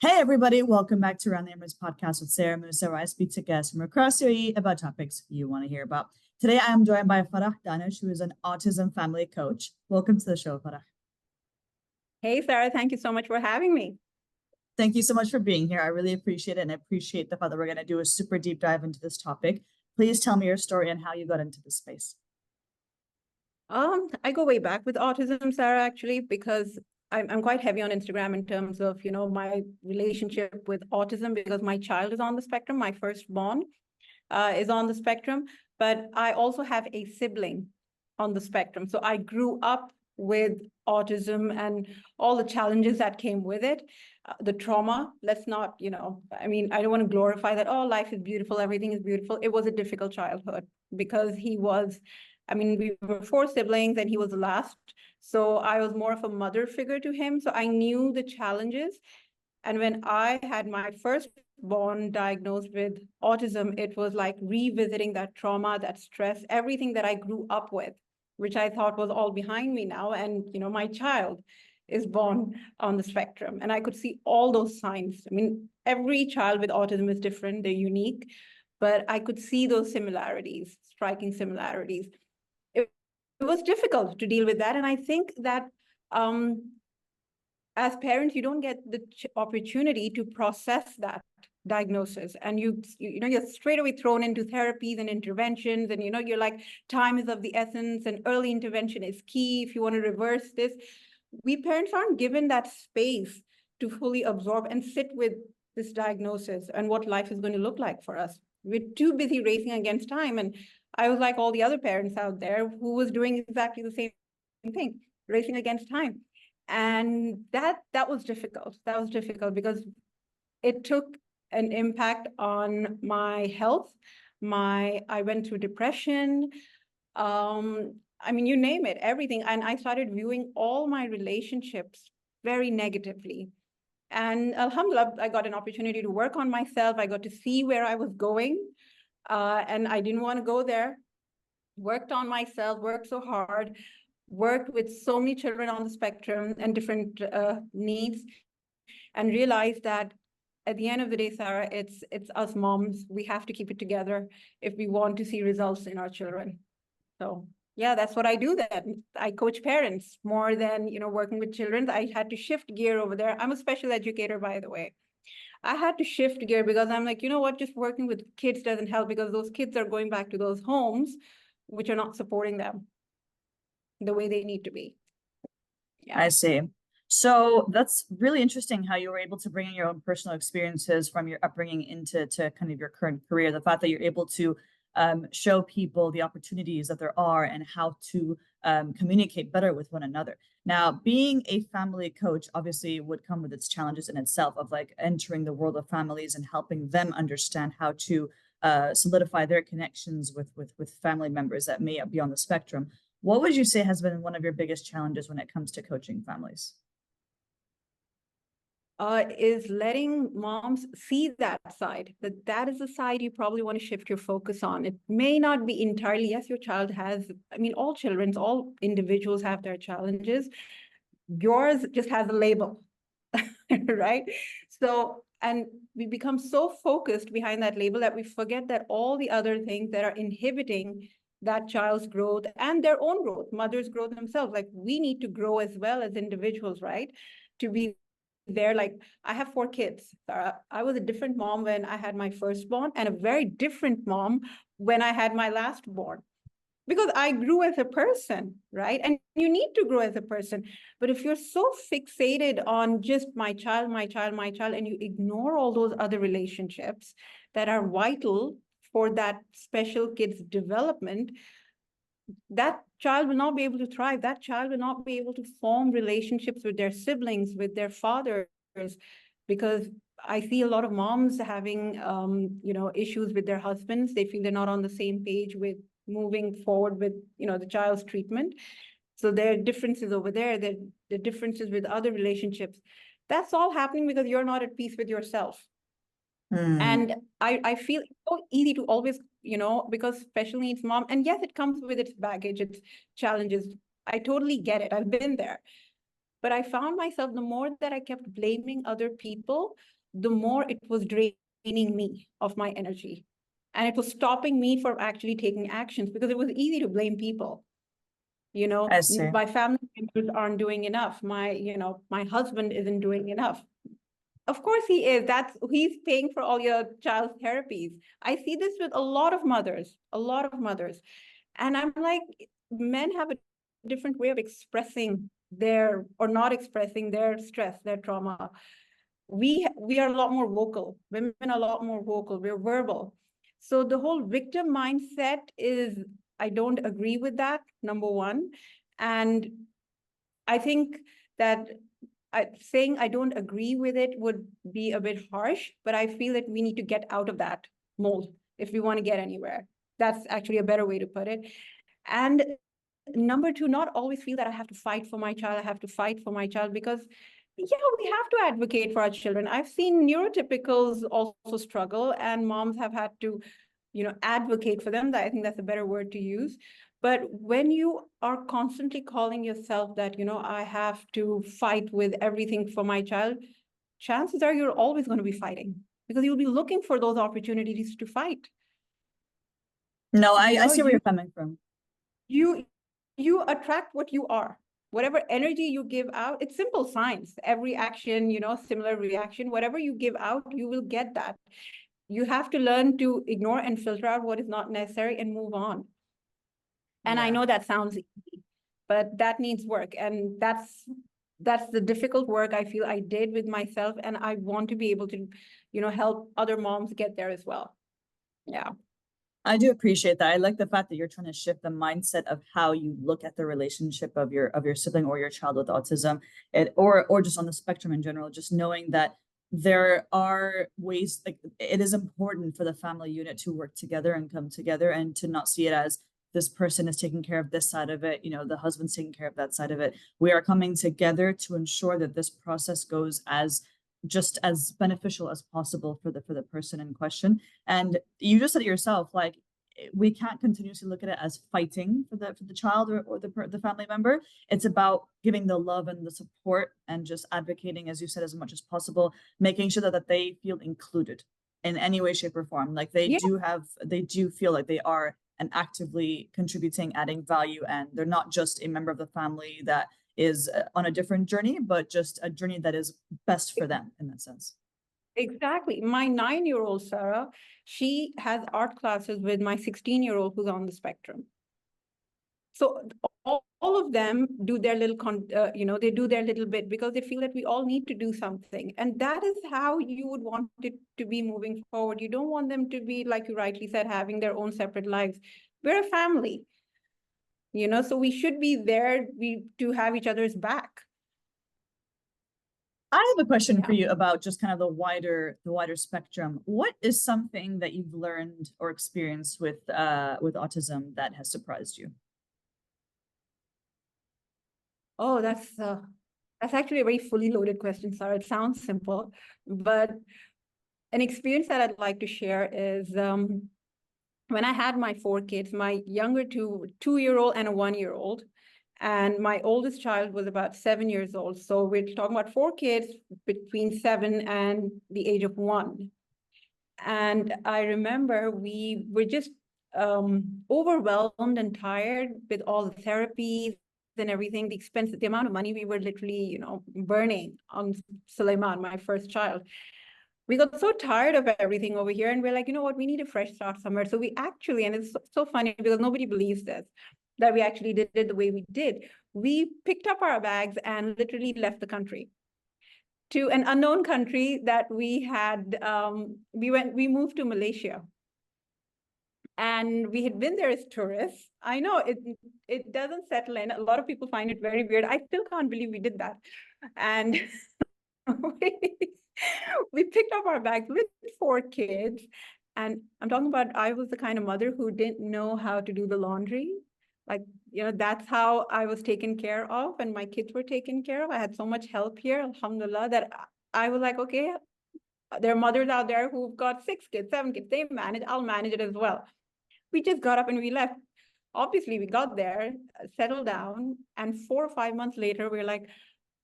Hey everybody, welcome back to Around the Emirates podcast with Sara Mousa, where I speak to guests from across UAE about topics you want to hear about. Today I am joined by Farah Danish, who is an autism family coach. Welcome to the show, Farah. Hey, Sarah, thank you so much for having me. Thank you so much for being here. I really appreciate it, and I appreciate the fact that we're going to do a super deep dive into this topic. Please tell me your story and how you got into this space. I go way back with autism, Sarah, actually, because I'm quite heavy on Instagram in terms of, my relationship with autism because my child is on the spectrum. My firstborn is on the spectrum, but I also have a sibling on the spectrum. So I grew up with autism and all the challenges that came with it, the trauma. Let's not, I don't want to glorify that, oh, life is beautiful, everything is beautiful. It was a difficult childhood because we were four siblings and he was the last. So I was more of a mother figure to him. So I knew the challenges. And when I had my firstborn diagnosed with autism, it was like revisiting that trauma, that stress, everything that I grew up with, which I thought was all behind me now. And, my child is born on the spectrum. And I could see all those signs. I mean, every child with autism is different, they're unique, but I could see those similarities, striking similarities. It was difficult to deal with that. And I think that as parents, you don't get the opportunity to process that diagnosis, and you're straight away thrown into therapies and interventions, and you're like, time is of the essence and early intervention is key if you want to reverse this. We parents aren't given that space to fully absorb and sit with this diagnosis and what life is going to look like for us. We're too busy racing against time. And I was like all the other parents out there who was doing exactly the same thing, racing against time. And that was difficult. That was difficult because it took an impact on my health. I went through depression. You name it, everything. And I started viewing all my relationships very negatively. And alhamdulillah, I got an opportunity to work on myself. I got to see where I was going. And I didn't want to go there. Worked on myself, worked so hard, worked with so many children on the spectrum and different needs, and realized that at the end of the day, Sarah, it's us moms. We have to keep it together if we want to see results in our children. So yeah, that's what I do then. I coach parents more than, working with children. I had to shift gear over there. I'm a special educator, by the way. I had to shift gear because I'm like, you know what, just working with kids doesn't help because those kids are going back to those homes which are not supporting them the way they need to be. Yeah. I see. So that's really interesting how you were able to bring in your own personal experiences from your upbringing into kind of your current career. The fact that you're able to show people the opportunities that there are and how to communicate better with one another. Now, being a family coach obviously would come with its challenges in itself of like entering the world of families and helping them understand how to solidify their connections with family members that may be on the spectrum. What would you say has been one of your biggest challenges when it comes to coaching families? Is letting moms see that side, that is the side you probably want to shift your focus on. It may not be entirely, yes, your child has, all children, all individuals have their challenges. Yours just has a label, right? So, and we become so focused behind that label that we forget that all the other things that are inhibiting that child's growth and their own growth, mother's growth themselves, like we need to grow as well as individuals, right? To be there. Like I have 4 kids. I was a different mom when I had my firstborn and a very different mom when I had my lastborn, because I grew as a person, right? And you need to grow as a person. But if you're so fixated on just my child, and you ignore all those other relationships that are vital for that special kid's development, that child will not be able to thrive. That child will not be able to form relationships with their siblings, with their fathers, because I see a lot of moms having, issues with their husbands. They feel they're not on the same page with moving forward with, the child's treatment. So there are differences over there. There are differences with other relationships. That's all happening because you're not at peace with yourself. And I feel it's so easy to always, because special needs mom, and yes, it comes with its baggage, its challenges. I totally get it. I've been there. But I found myself, the more that I kept blaming other people, the more it was draining me of my energy. And it was stopping me from actually taking actions, because it was easy to blame people. You know, I see. my family members aren't doing enough. My husband isn't doing enough. Of course he is. He's paying for all your child's therapies. I see this with a lot of mothers, a lot of mothers. And I'm like, men have a different way of expressing their, or not expressing their stress, their trauma. We are a lot more vocal. Women are a lot more vocal. We're verbal. So the whole victim mindset is, I don't agree with that, number one. And I think that saying I don't agree with it would be a bit harsh, but I feel that we need to get out of that mold if we want to get anywhere. That's actually a better way to put it. And number two, not always feel that I have to fight for my child. I have to fight for my child, because yeah, we have to advocate for our children. I've seen neurotypicals also struggle, and moms have had to, advocate for them. I think that's a better word to use. But when you are constantly calling yourself that, I have to fight with everything for my child, chances are you're always going to be fighting, because you'll be looking for those opportunities to fight. No, I see where you're coming from. You attract what you are. Whatever energy you give out, it's simple science. Every action, similar reaction, whatever you give out, you will get that. You have to learn to ignore and filter out what is not necessary and move on. And I know that sounds easy, but that needs work. And that's the difficult work I feel I did with myself. And I want to be able to, help other moms get there as well. Yeah. I do appreciate that. I like the fact that you're trying to shift the mindset of how you look at the relationship of your sibling or your child with autism, or just on the spectrum in general. Just knowing that there are ways, like it is important for the family unit to work together and come together, and to not see it as this person is taking care of this side of it, the husband's taking care of that side of it. We are coming together to ensure that this process goes as just as beneficial as possible for the person in question. And you just said it yourself, like we can't continuously look at it as fighting for the child or the family member. It's about giving the love and the support, and just advocating, as you said, as much as possible, making sure that they feel included in any way, shape, or form. Like they do feel like they are and actively contributing, adding value, and they're not just a member of the family that is on a different journey, but just a journey that is best for them in that sense. Exactly. My 9-year-old Sarah, she has art classes with my 16-year-old who's on the spectrum. So all of them do their little, they do their little bit, because they feel that we all need to do something. And that is how you would want it to be moving forward. You don't want them to be, like you rightly said, having their own separate lives. We're a family, so we should be there to have each other's back. I have a question for you about just kind of the wider spectrum. What is something that you've learned or experienced with autism that has surprised you? Oh, that's actually a very fully loaded question, Sarah. It sounds simple, but an experience that I'd like to share is when I had my 4 kids, my younger 2-year-old and a 1-year-old, and my oldest child was about 7 years old. So we're talking about 4 kids between 7 and the age of 1. And I remember we were just overwhelmed and tired with all the therapies and everything, the amount of money we were literally, burning on Suleiman, my first child. We got so tired of everything over here, and we're like, you know what, we need a fresh start somewhere. So we actually, and it's so funny because nobody believes this, that we actually did it the way we did. We picked up our bags and literally left the country to an unknown country that we had. We moved to Malaysia. And we had been there as tourists. I know it doesn't settle in. A lot of people find it very weird. I still can't believe we did that. And we picked up our bags with 4 kids. And I'm talking about, I was the kind of mother who didn't know how to do the laundry. Like, that's how I was taken care of, and my kids were taken care of. I had so much help here, alhamdulillah, that I was like, okay, there are mothers out there who've got 6 kids, 7 kids. They manage, I'll manage it as well. We just got up and we left. Obviously, we got there, settled down, and 4 or 5 months later, we're like,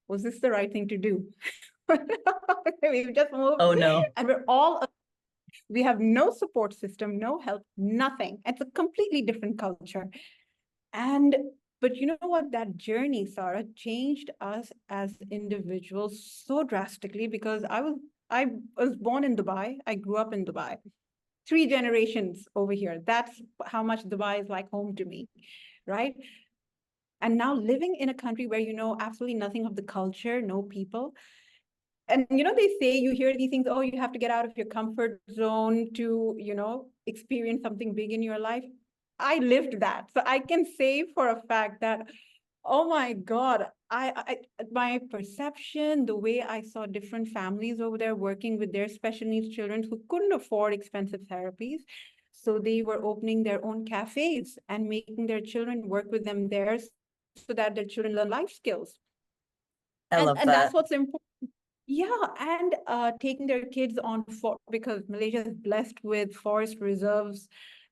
was this the right thing to do? We've just moved Oh no. and we have no support system, no help, nothing. It's a completely different culture. But you know what? That journey, Sarah, changed us as individuals so drastically, because I was born in Dubai. I grew up in Dubai. 3 generations over here. That's how much Dubai is like home to me, right? And now living in a country where you know absolutely nothing of the culture, no people. And you know, they say, you hear these things, oh, you have to get out of your comfort zone to, you know, experience something big in your life. I lived that. So I can say for a fact that, oh my God, my perception, the way I saw different families over there working with their special needs children who couldn't afford expensive therapies. So they were opening their own cafes and making their children work with them there so that their children learn life skills. I love And that's that. what's important. Yeah, and taking their kids on for because Malaysia is blessed with forest reserves,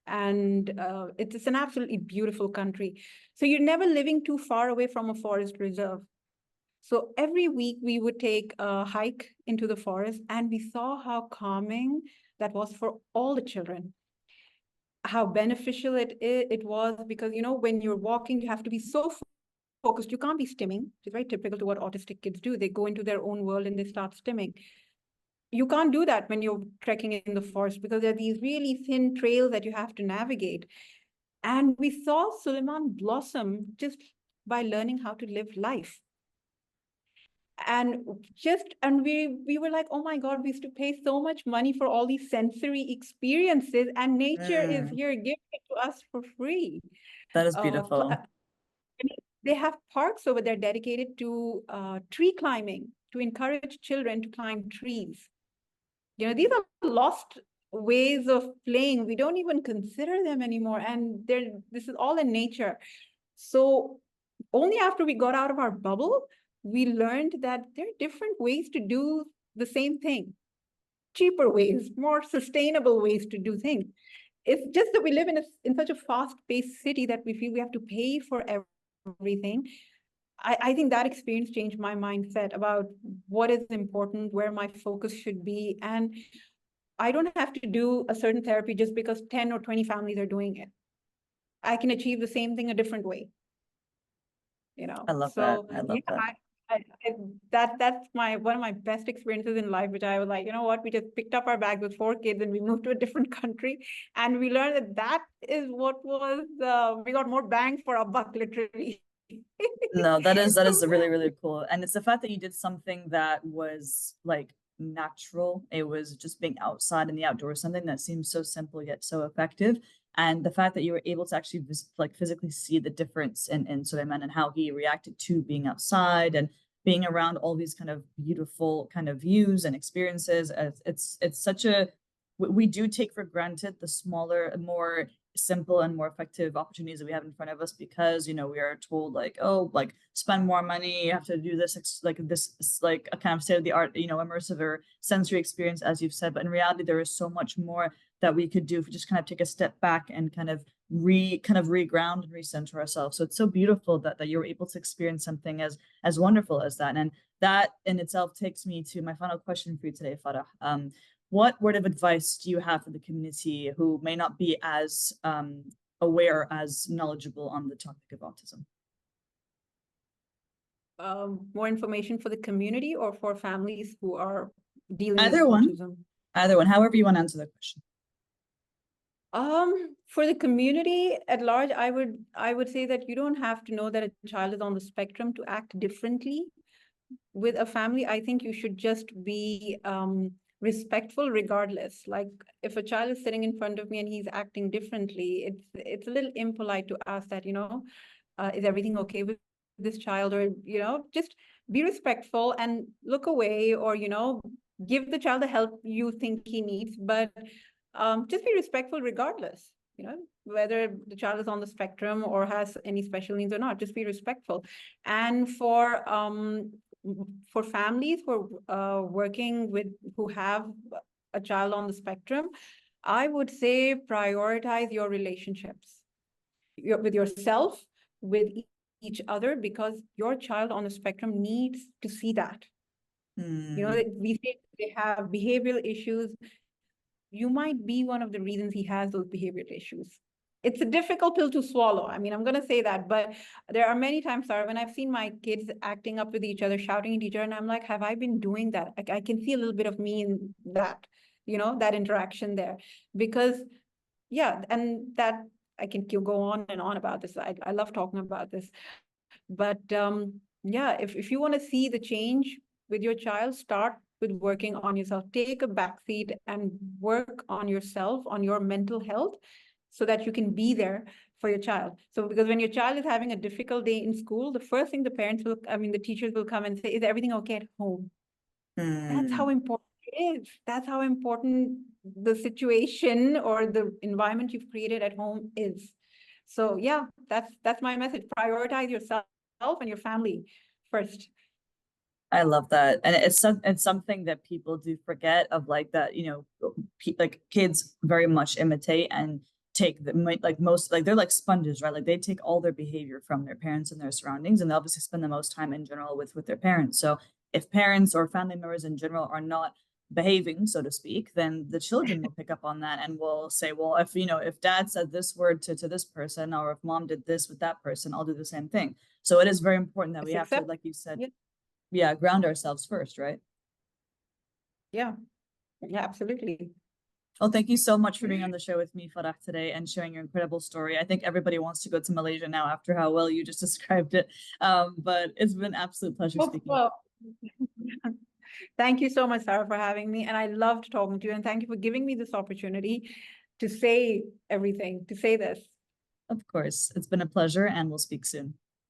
and it's an absolutely beautiful country. So you're never living too far away from a forest reserve. So every week we would take a hike into the forest, and we saw how calming that was for all the children. How beneficial it was, because you know, when you're walking, you have to be so focused. You can't be stimming, which is very typical to what autistic kids do. They go into their own world and they start stimming. You can't do that when you're trekking in the forest, because there are these really thin trails that you have to navigate. And we saw Suleiman blossom just by learning how to live life. And we were like, oh my God, we used to pay so much money for all these sensory experiences, and nature is Mm, here giving it to us for free. that is Uh, beautiful. they have parks over there dedicated to tree climbing, to encourage children to climb trees. You know, these are lost ways of playing. We don't even consider them anymore. And this is all in nature. So only after we got out of our bubble, we learned that there are different ways to do the same thing, cheaper ways, more sustainable ways to do things. It's just that we live in such a fast-paced city that we feel we have to pay for everything. I think that experience changed my mindset about what is important, where my focus should be. And I don't have to do a certain therapy just because 10 or 20 families are doing it. I can achieve the same thing a different way, you know? I love that. So I yeah, love that. that's one of my best experiences in life, which I was like, you know what, we just picked up our bags with 4 kids and we moved to a different country. And we learned that that is what was, we got more bang for our buck, literally. No, that is really, really cool. And it's the fact that you did something that was like natural. It was just being outside in the outdoors, something that seems so simple yet so effective. And the fact that you were able to actually like physically see the difference in Suleiman and how he reacted to being outside and being around all these kind of beautiful kind of views and experiences. It's such a we do take for granted the smaller, more simple and more effective opportunities that we have in front of us because we are told like, oh, like spend more money, you have to do this like this like a kind of state of the art immersive or sensory experience, as you've said. But in reality there is so much more that we could do if we just kind of take a step back and kind of reground and recenter ourselves. So it's so beautiful that you're able to experience something as wonderful as that. And that in itself takes me to my final question for you today, Farah. What word of advice do you have for the community who may not be as aware, as knowledgeable on the topic of autism? More information for the community or for families who are dealing with Either one, autism? either one, however you want to answer the question. For the community at large, I would say that you don't have to know that a child is on the spectrum to act differently with a family. I think you should just be respectful regardless. Like if a child is sitting in front of me and he's acting differently, it's a little impolite to ask that, is everything okay with this child? Or, just be respectful and look away, or, give the child the help you think he needs, but just be respectful regardless, whether the child is on the spectrum or has any special needs or not. Just be respectful. And for families who are working with, who have a child on the spectrum, I would say prioritize your relationships with yourself, with each other, because your child on the spectrum needs to see that. You know, Mm. we say they have behavioral issues. You might be one of the reasons he has those behavioral issues. It's a difficult pill to swallow. I mean, I'm going to say that, but there are many times, Sarah, when I've seen my kids acting up with each other, shouting at each other, and I'm like, have I been doing that? I can see a little bit of me in that, you know, that interaction there. Because, yeah, and that I can go on and on about this. I love talking about this. But yeah, if you want to see the change with your child, start with working on yourself. Take a backseat and work on yourself, on your mental health, so that you can be there for your child. So because when your child is having a difficult day in school, the first thing the parents will, I mean, the teachers will come and say, is everything okay at home? That's how Mm. important it is. That's how important the situation or the environment you've created at home is. So yeah, that's my message. Prioritize yourself and your family first. I love that. And it's something that people do forget of, like that, you know, like kids very much imitate and take the like most, like they're like sponges, right? Like they take all their behavior from their parents and their surroundings, and they obviously spend the most time in general with their parents. So if parents or family members in general are not behaving, so to speak, then the children will pick up on that and will say, well, if you know, if dad said this word to this person, or if mom did this with that person, I'll do the same thing. So it is very important that we It's have to, accept. like you said, Yeah, yeah, ground ourselves first, right? yeah, yeah, absolutely. Well, thank you so much for being on the show with me, Farah, today, and sharing your incredible story. I think everybody wants to go to Malaysia now after how well you just described it. But it's been an absolute pleasure Hope speaking. so. Thank you so much, Sarah, for having me. And I loved talking to you. And thank you for giving me this opportunity to say everything, to say this. Of course, it's been a pleasure, and we'll speak soon.